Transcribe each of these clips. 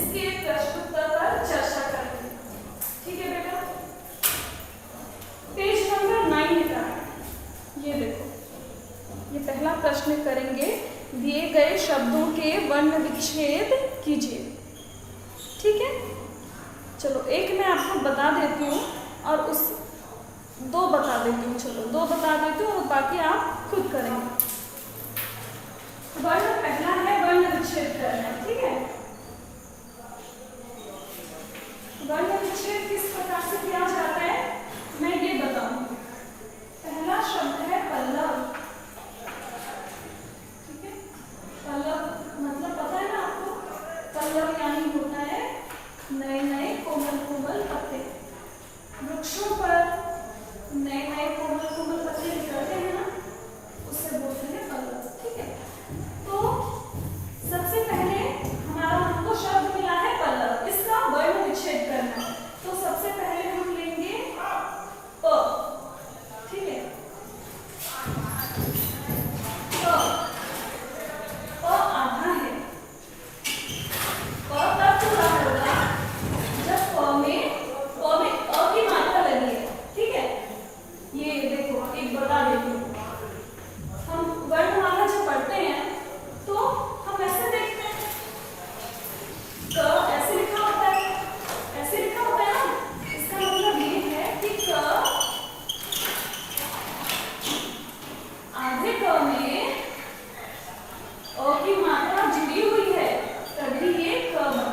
इसके एक प्रश्न उत्तर पर चर्चा करेंगे। ठीक है बेटा, पेज नंबर 9 का ये देखो, ये पहला प्रश्न करेंगे, दिए गए शब्दों के वर्ण विच्छेद कीजिए। ठीक है, चलो एक मैं आपको बता देती हूँ और उस दो बता देती हूँ, चलो दो बता देती हूँ और बाकी आप खुद करेंगे। वर्ण पहला है वर्ण विच्छेद करना। ठीक है, वर्ण विच्छेद किस प्रकार से किया जाता है मैं ये बताऊंगी। पहला शब्द है पल्लव। ठीक है, पल्लव मतलब पता है ना आपको, पल्लव यानी होता है नए नए कोमल कोमल पत्ते। वृक्षों पर नए नए कोमल कोमल पत्ते निकलते हैं ना, उससे बोलते हैं पल्लव। ठीक है, तो सबसे पहले हमारा हमको शब्द मिला है पल्लव, इसका वर्ण विच्छेद करना है। तो सबसे पहले हम लेंगे प। ठीक है, प आधा है, प तब पूरा होगा जब प में अ की मात्रा लगी है। ठीक है, ये देखो एक बता देती हूँ, हम वर्णमाला जब पढ़ते हैं तो हम ऐसे देखते हैं, क ऐसे लिखा होता है, ऐसे लिखा होता है ना, इसका मतलब ये है कि क आधे क में अ की मात्रा जुड़ी हुई है, तभी ये क बना।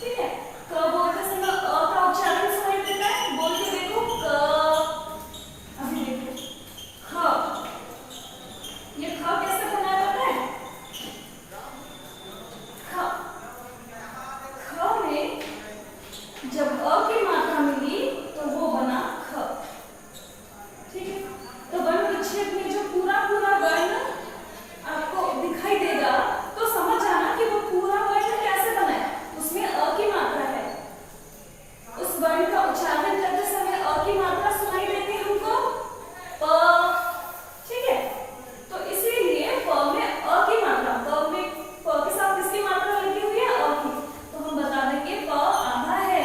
ठीक है, क बोलते समय अ का उच्चारण सुनाई देता है, बोल के देखो क। अभी देखो ख, ये ख कैसे बना पता है? ख, ख में जब अ की मात्रा मिली तो वो बना ख। ठीक है, तो वर्ण विच्छेद में जो पूरा पूरा वर्ण आपको दिखाई देगा तो समझ आना कि वो पूरा वर्ण कैसे बना है, उसमें अ की मात्रा है। उस वर्ण का उच्चारण करते समय अ की मात्रा सुनाई देती है हमको, प। ठीक है, तो इसीलिए प में अ की मात्रा, प के साथ किसकी मात्रा लगी हुई है? अ की। तो हम बता देंगे प आधा है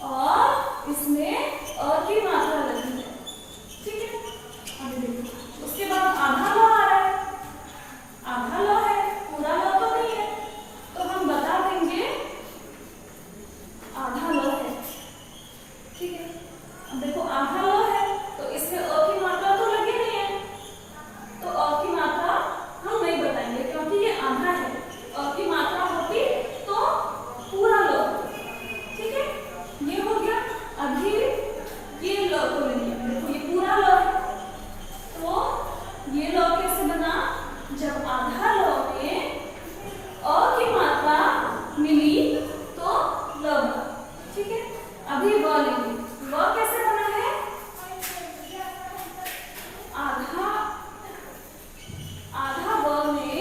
और इसमें अ की मात्रा लगी है। ठीक है, अभी देखो उसके बाद आधा ल आ रहा है, आधा ल है, पूरा ल तो नहीं है, तो हम बता देंगे आधा ल है। ठीक है, अब देखो आधा ल है तो इसमें अ की मात्रा तो लगी नहीं है, तो अ की मात्रा हम नहीं बताएंगे क्योंकि ये आधा है। अ की मात्रा होती तो पूरा ल। ठीक है, ये हो गया। अभी ये ल को ले लिया, देखो ये पूरा ल है, तो ये ल कैसे बना? जब आधा ल में अ की मात्रा मिली तो ल बना। ठीक है, अभी व लेंगे, व कैसे बना है? आधा व में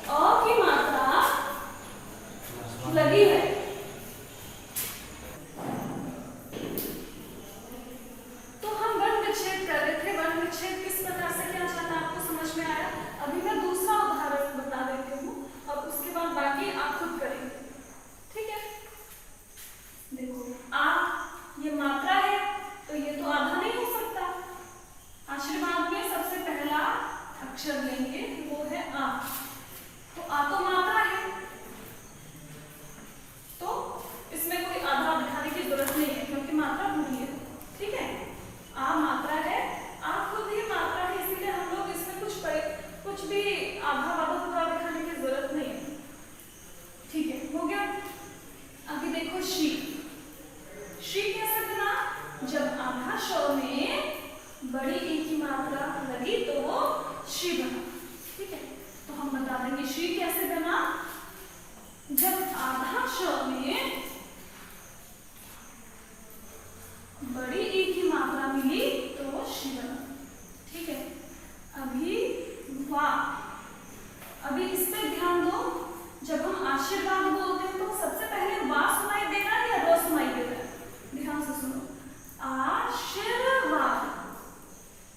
अ की मात्रा लगी है। तो हम वर्ण विच्छेद कर रहे थे, वर्ण विच्छेद किस प्रकार से किया जाता है आपको समझ में आया? अभी मैं दूसरा उदाहरण बता देती हूँ और उसके बाद बाकी आप खुद करेंगे। ठीक है, देखो आ, ये मात्रा है तो ये तो आधा नहीं हो सकता। आशीर्वाद में सबसे पहला अक्षर लेंगे, वो है आ। तो आ तो मात्रा है, तो इसमें कोई आधा दिखाने की जरूरत नहीं है क्योंकि मात्रा पूरी है। ठीक है, आ मात्रा है, आ खुद ही मात्रा है, इसीलिए हम लोग इसमें कुछ भी आधा वाधा पूरा दिखाने की जरूरत नहीं है। ठीक है, हो गया। अभी देखो शी, शी कैसे बना? जब आधा श में बड़ी ई की मात्रा लगी तो वो शी बना। ठीक है, तो हम बता देंगे शी कैसे बना? जब आधा श में बड़ी ई की मात्रा मिली तो वो शी बना। ठीक है, अभी वाह, अभी इस पे ध्यान दो, जब हम आशीर्वाद बोलते हैं तो सबसे पहले वाह सुनाई देगा या रो सुनाई देगा? ध्यान से सुनो, आशीर्वाद,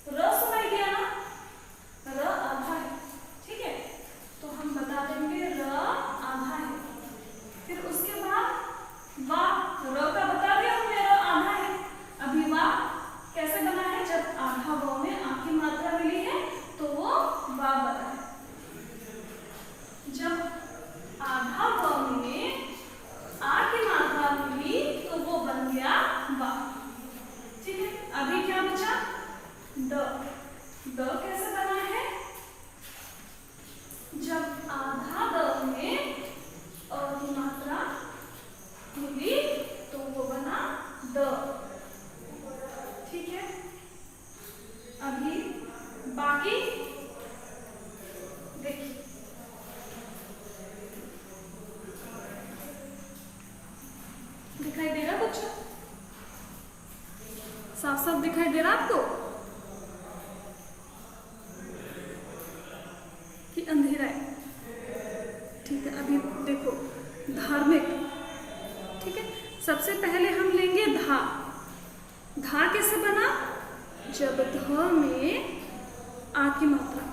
र सुनाई दिया ना, र आधा है। ठीक है, तो हम बता देंगे र आधा है। साफ साफ दिखाई दे रहा आपको कि अंधेरा है? ठीक है, अभी देखो धार्मिक। ठीक है, सबसे पहले हम लेंगे धा। धा कैसे बना? जब ध में आ की मात्रा।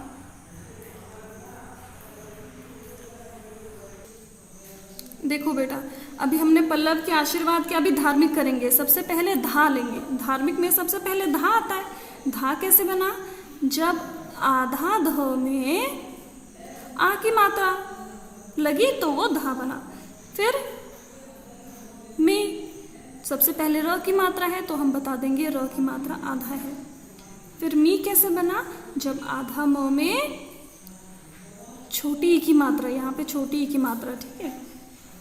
देखो बेटा, अभी हमने पल्लव के आशीर्वाद के, अभी धार्मिक करेंगे। सबसे पहले धा लेंगे। धार्मिक में सबसे पहले धा आता है। धा कैसे बना? जब आधा ध में आ की मात्रा लगी तो वो धा बना। फिर में सबसे पहले र की मात्रा है तो हम बता देंगे र की मात्रा आधा है। फिर मी कैसे बना? जब आधा म में छोटी ई की मात्रा, यहाँ पे छोटी ई की मात्रा, ठीक है,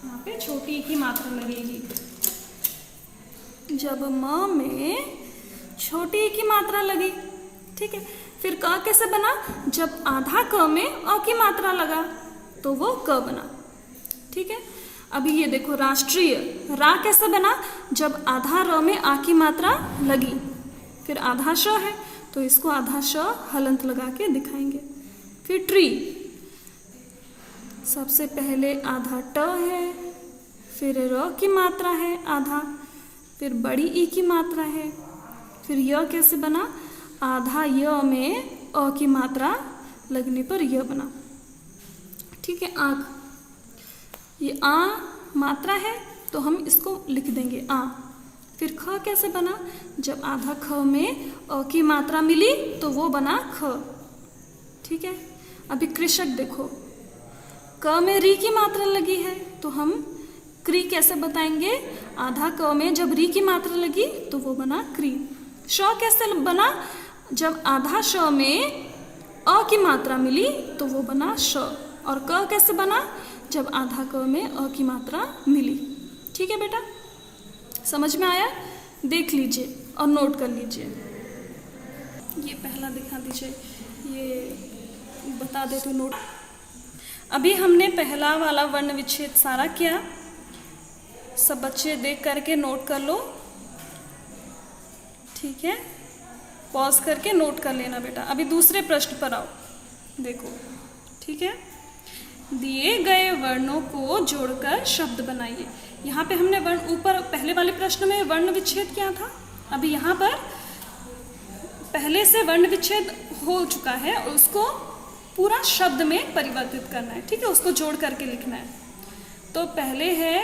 यहाँ पे छोटी ई की मात्रा लगेगी। जब म में छोटी ई की मात्रा लगी, ठीक है। फिर क कैसे बना? जब आधा क में अ की मात्रा लगा तो वो क बना, ठीक है। अभी ये देखो राष्ट्रीय। रा कैसे बना? जब आधा र में आ की मात्रा लगी, फिर आधा श है तो इसको आधा श हलंत लगा के दिखाएंगे। फिर ट्री, सबसे पहले आधा ट है, फिर र की मात्रा है आधा, फिर बड़ी ई की मात्रा है। फिर य कैसे बना? आधा य में अ की मात्रा लगने पर य बना, ठीक है। आँख, ये आ मात्रा है तो हम इसको लिख देंगे आ। फिर ख कैसे बना? जब आधा ख में अ की मात्रा मिली तो वो बना ख, ठीक है। अभी कृषक देखो, क में री की मात्रा लगी है तो हम क्री कैसे बताएंगे? आधा क में जब री की मात्रा लगी तो वो बना क्री। श कैसे बना? जब आधा श में अ की मात्रा मिली तो वो बना श। और क कैसे बना? जब आधा क में अ की मात्रा मिली, ठीक है बेटा, समझ में आया? देख लीजिए और नोट कर लीजिए। ये पहला दिखा दीजिए, ये बता देती हूँ नोट। अभी हमने पहला वाला वर्ण विच्छेद सारा किया। सब बच्चे देख करके नोट कर लो, ठीक है। पॉज करके नोट कर लेना बेटा। अभी दूसरे प्रश्न पर आओ, देखो, ठीक है। दिए गए वर्णों को जोड़कर शब्द बनाइए। यहाँ पे हमने वर्ण, ऊपर पहले वाले प्रश्न में वर्ण विच्छेद किया था, अभी यहाँ पर पहले से वर्ण विच्छेद हो चुका है और उसको पूरा शब्द में परिवर्तित करना है, ठीक है, उसको जोड़ करके लिखना है। तो पहले है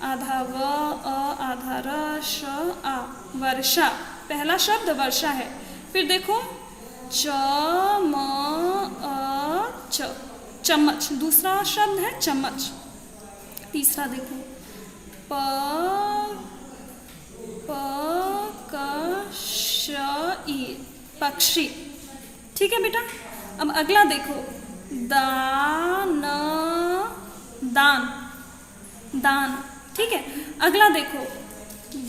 आधा व अ, आधा र श आ, वर्षा। पहला शब्द वर्षा है। फिर देखो च म अ च, चम्मच। दूसरा शब्द है चम्मच। तीसरा देखो प क श ई, पक्षी, ठीक है बेटा। अब अगला देखो दान, दान, दान, ठीक है। अगला देखो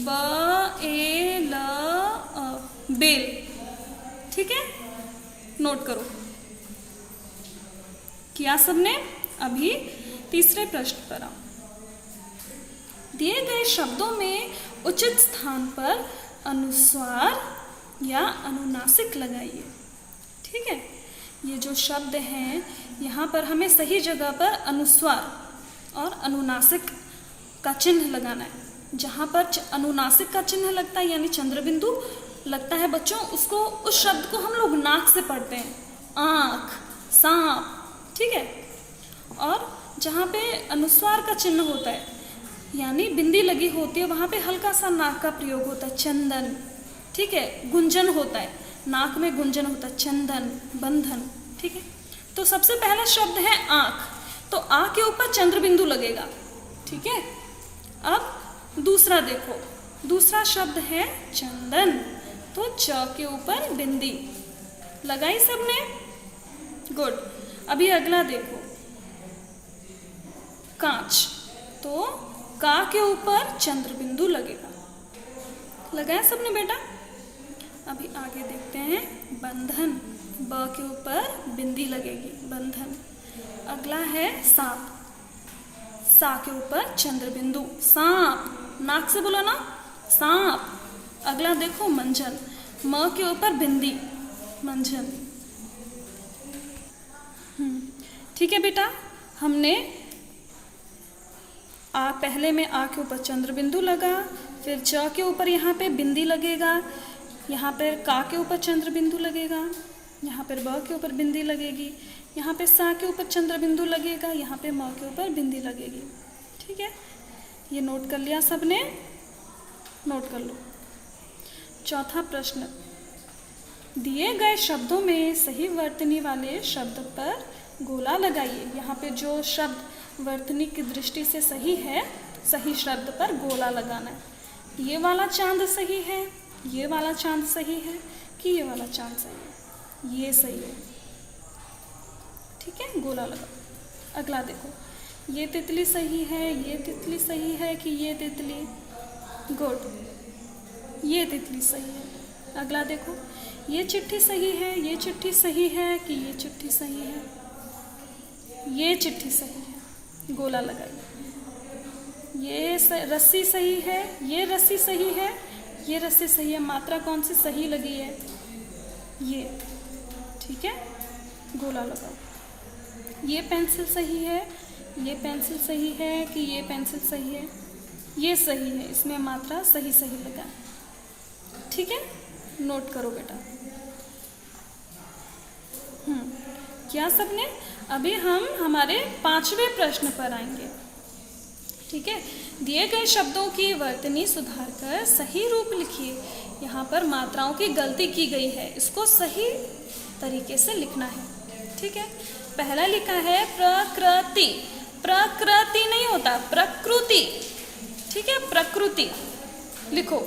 ब ए ल अ, बेल, ठीक है। नोट करो, किया सबने? अभी तीसरे प्रश्न पर आओ। दिए गए शब्दों में उचित स्थान पर अनुस्वार या अनुनासिक लगाइए, ठीक है। ये जो शब्द हैं यहाँ पर हमें सही जगह पर अनुस्वार और अनुनासिक का चिन्ह लगाना है। जहाँ पर अनुनासिक का चिन्ह लगता है यानी चंद्र बिंदु लगता है बच्चों, उसको, उस शब्द को हम लोग नाक से पढ़ते हैं, आँख, सांप, ठीक है। और जहाँ पे अनुस्वार का चिन्ह होता है यानी बिंदी लगी होती है, वहाँ पे हल्का सा नाक का प्रयोग होता है, चंदन, ठीक है। गुंजन होता है, नाक में गुंजन होता है, चंदन, बंधन, ठीक है। तो सबसे पहला शब्द है आँख, तो आ के ऊपर चंद्र बिंदु लगेगा, ठीक है। अब दूसरा देखो, दूसरा शब्द है चंदन, तो च के ऊपर बिंदी लगाई सबने, गुड। अभी अगला देखो कांच, तो का के ऊपर चंद्र बिंदु लगेगा, लगाया सबने बेटा। अभी आगे देखते हैं बंधन, ब के ऊपर बिंदी लगेगी, बंधन। अगला है सांप, सा के ऊपर चंद्र बिंदु, सांप, नाक से बोला ना, सांप, अगला देखो मंझन, म के ऊपर बिंदी, मंझन। ठीक है बेटा, हमने पहले में आ के ऊपर चंद्र बिंदु लगा, फिर च के ऊपर यहाँ पे बिंदी लगेगा, यहाँ पर का के ऊपर चंद्र बिंदु लगेगा, यहाँ पर ब के ऊपर बिंदी लगेगी, यहाँ पे सा के ऊपर चंद्र बिंदु लगेगा, यहाँ पे म के ऊपर बिंदी लगेगी। ठीक है, ये नोट कर लिया सबने, नोट कर लो। चौथा प्रश्न, दिए गए शब्दों में सही वर्तनी वाले शब्द पर गोला लगाइए। यहाँ पे जो शब्द वर्तनी की दृष्टि से सही है, सही शब्द पर गोला लगाना है। ये वाला चांद सही है, ये वाला चांद सही है कि ये वाला चांद सही है, ये सही है। ठीक है, गोला लगाओ। अगला देखो, ये तितली सही है, ये तितली सही है कि ये तितली, गुड, ये तितली सही है। अगला देखो, ये चिट्ठी सही है, ये चिट्ठी सही है कि ये चिट्ठी सही है, ये चिट्ठी सही है, गोला लगाइए। ये रस्सी सही है, ये रस्सी सही है, ये रस्सी सही है, मात्रा कौन सी सही लगी है, ये। ठीक है, गोला लगाओ। ये पेंसिल सही है, ये पेंसिल सही है कि ये पेंसिल सही है, ये सही है, इसमें मात्रा सही सही लगा। ठीक है, नोट करो बेटा। क्या सबने? अभी हम हमारे 5वें प्रश्न पर आएंगे। ठीक है, दिए गए शब्दों की वर्तनी सुधार कर सही रूप लिखिए। यहाँ पर मात्राओं की गलती की गई है, इसको सही तरीके से लिखना है। ठीक है, पहला लिखा है प्रकृति, प्रकृति नहीं होता, प्रकृति। ठीक है, प्रकृति लिखो।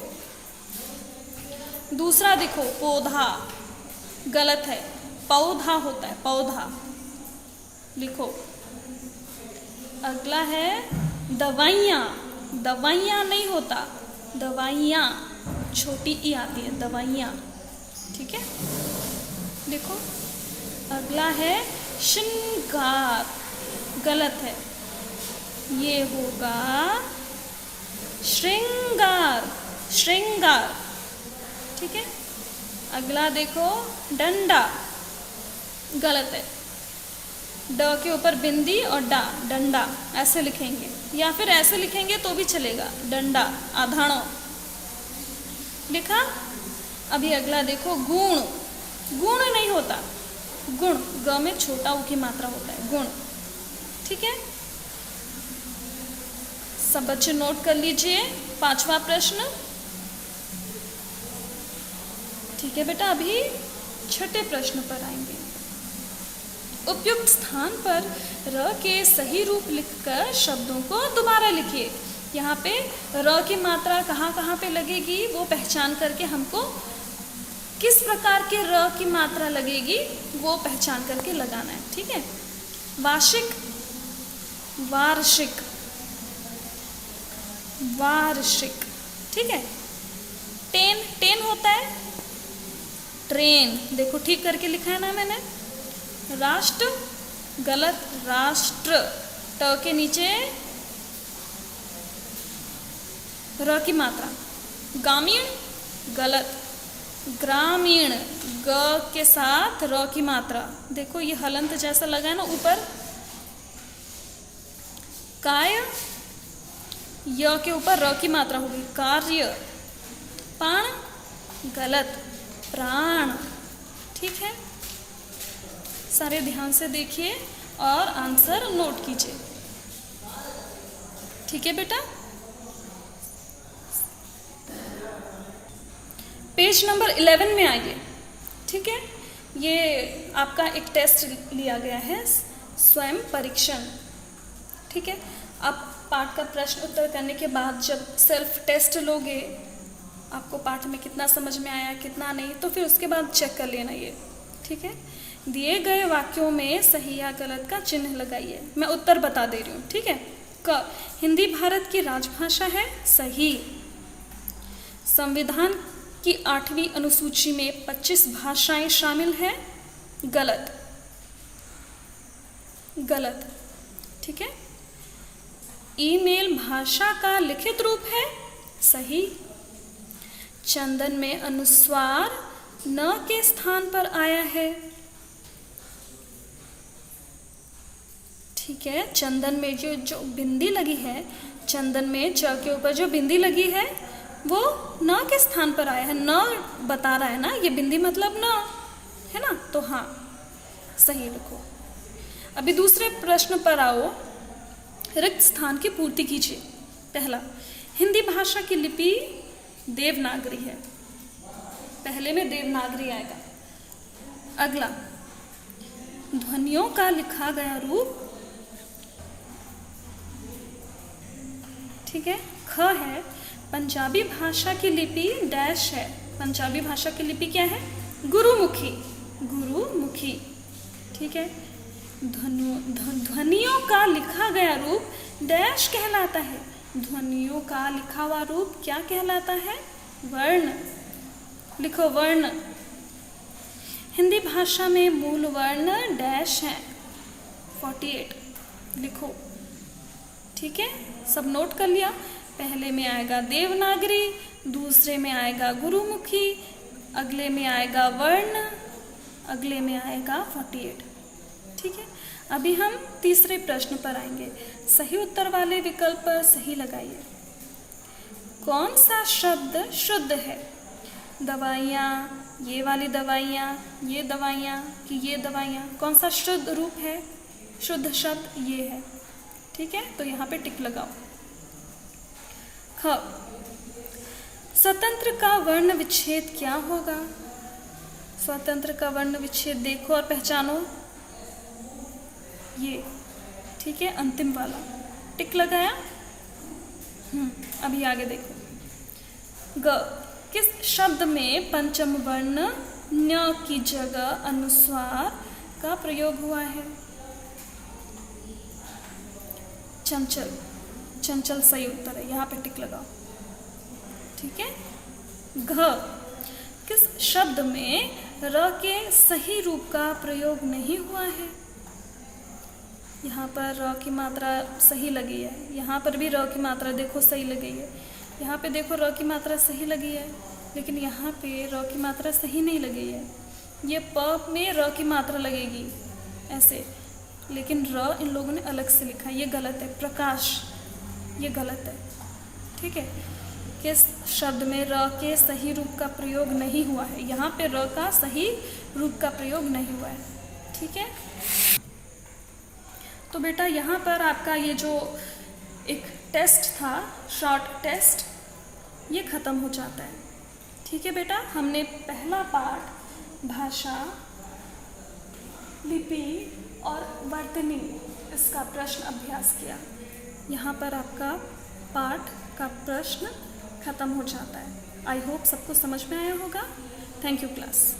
दूसरा देखो, पौधा, गलत है, पौधा होता है, पौधा लिखो। अगला है दवाइयाँ, दवाइयाँ नहीं होता, दवाइयाँ, छोटी ई आती है, दवाइयाँ। ठीक है, देखो। अगला है श्रृंगार, गलत है, ये होगा श्रृंगार, श्रृंगार। ठीक है, अगला देखो डंडा, गलत है, ड के ऊपर बिंदी और डा, डंडा ऐसे लिखेंगे, या फिर ऐसे लिखेंगे तो भी चलेगा, डंडा, आधाणो लिखा। अभी अगला देखो गुण, गुण नहीं होता, गुण, ग में छोटा ऊ की मात्रा होता है, गुण। ठीक है, सब बच्चे नोट कर लीजिए 5वां प्रश्न। ठीक है बेटा, अभी 6ठे प्रश्न पर आएंगे। उपयुक्त स्थान पर र के सही रूप लिखकर शब्दों को दोबारा लिखिए। यहाँ पे र की मात्रा कहाँ कहाँ पे लगेगी वो पहचान करके हमको किस प्रकार के र की मात्रा लगेगी वो पहचान करके लगाना है। ठीक है, वार्षिक, वार्षिक, वार्षिक। ठीक है, टेन, टेन होता है ट्रेन, देखो ठीक करके लिखा है ना मैंने। राष्ट्र, गलत, राष्ट्र, ट के नीचे र की मात्रा। ग्रामीण, गलत, ग्रामीण, ग के साथ र की मात्रा। देखो ये हलंत जैसा लगा है ना ऊपर। काय, य के ऊपर र की मात्रा होगी, कार्य। प्राण, गलत, प्राण। ठीक है, सारे ध्यान से देखिए और आंसर नोट कीजिए। ठीक है बेटा, पेज नंबर 11 में आइए। ठीक है, ये आपका एक टेस्ट लिया गया है, स्वयं परीक्षण। ठीक है, अब पाठ का प्रश्न उत्तर करने के बाद जब सेल्फ टेस्ट लोगे, आपको पाठ में कितना समझ में आया कितना नहीं, तो फिर उसके बाद चेक कर लेना ये। ठीक है, दिए गए वाक्यों में सही या गलत का चिन्ह लगाइए। मैं उत्तर बता दे रही हूँ। ठीक है, क, हिंदी भारत की राजभाषा है, सही। संविधान की 8वीं अनुसूची में 25 भाषाएं शामिल हैं, गलत, गलत। ठीक है, ईमेल भाषा का लिखित रूप है, सही। चंदन में अनुस्वार न के स्थान पर आया है। ठीक है, चंदन में जो बिंदी लगी है, चंदन में च के ऊपर जो बिंदी लगी है वो न के स्थान पर आया है। न बता रहा है ना, ये बिंदी मतलब न है ना, तो हाँ सही लिखो। अभी दूसरे प्रश्न पर आओ। रिक्त स्थान की पूर्ति कीजिए। पहला, हिंदी भाषा की लिपि देवनागरी है, पहले में देवनागरी आएगा। अगला, ध्वनियों का लिखा गया रूप, ठीक है, ख है। पंजाबी भाषा की लिपि डैश है। पंजाबी भाषा की लिपि क्या है? गुरुमुखी, गुरुमुखी। ठीक है, ध्वनियों का लिखा गया रूप डैश कहलाता है। ध्वनियों का लिखा हुआ रूप क्या कहलाता है? वर्ण। लिखो वर्ण। हिंदी भाषा में मूल वर्ण डैश हैं, 48 लिखो। ठीक है, सब नोट कर लिया। पहले में आएगा देवनागरी, दूसरे में आएगा गुरुमुखी, अगले में आएगा वर्ण, अगले में आएगा 48। ठीक है, अभी हम तीसरे प्रश्न पर आएंगे। सही उत्तर वाले विकल्प पर सही लगाइए। कौन सा शब्द शुद्ध है? दवाइयाँ, ये वाली दवाइयाँ, ये दवाइयाँ कि ये दवाइयाँ, कौन सा शुद्ध रूप है? शुद्ध शब्द ये है। ठीक है, तो यहाँ पे टिक लगाओ। ख, स्वतंत्र का वर्ण विच्छेद क्या होगा? स्वतंत्र का वर्ण विच्छेद देखो और पहचानो, ये। ठीक है, अंतिम वाला टिक लगाया। अभी आगे देखो। ग, किस शब्द में पंचम वर्ण न्य की जगह अनुस्वार का प्रयोग हुआ है? चंचल, चंचल सही उत्तर है, यहाँ पे टिक लगाओ। ठीक है, घ, किस शब्द में र के सही रूप का प्रयोग नहीं हुआ है? यहाँ पर र की मात्रा सही लगी है, यहाँ पर भी र की मात्रा देखो सही लगी है, यहाँ पे देखो र की मात्रा सही लगी है, लेकिन यहाँ पे र की मात्रा सही नहीं लगी है। ये प में र की मात्रा लगेगी ऐसे, लेकिन र इन लोगों ने अलग से लिखा है, ये गलत है। प्रकाश, ये गलत है। ठीक है, किस शब्द में र के सही रूप का प्रयोग नहीं हुआ है? यहाँ पे र का सही रूप का प्रयोग नहीं हुआ है। ठीक है, तो बेटा यहाँ पर आपका ये जो एक टेस्ट था, शॉर्ट टेस्ट, ये ख़त्म हो जाता है। ठीक है बेटा, हमने पहला पाठ भाषा, लिपि और वर्तनी, इसका प्रश्न अभ्यास किया। यहाँ पर आपका पाठ का प्रश्न खत्म हो जाता है। आई होप सबको समझ में आया होगा। Thank you class.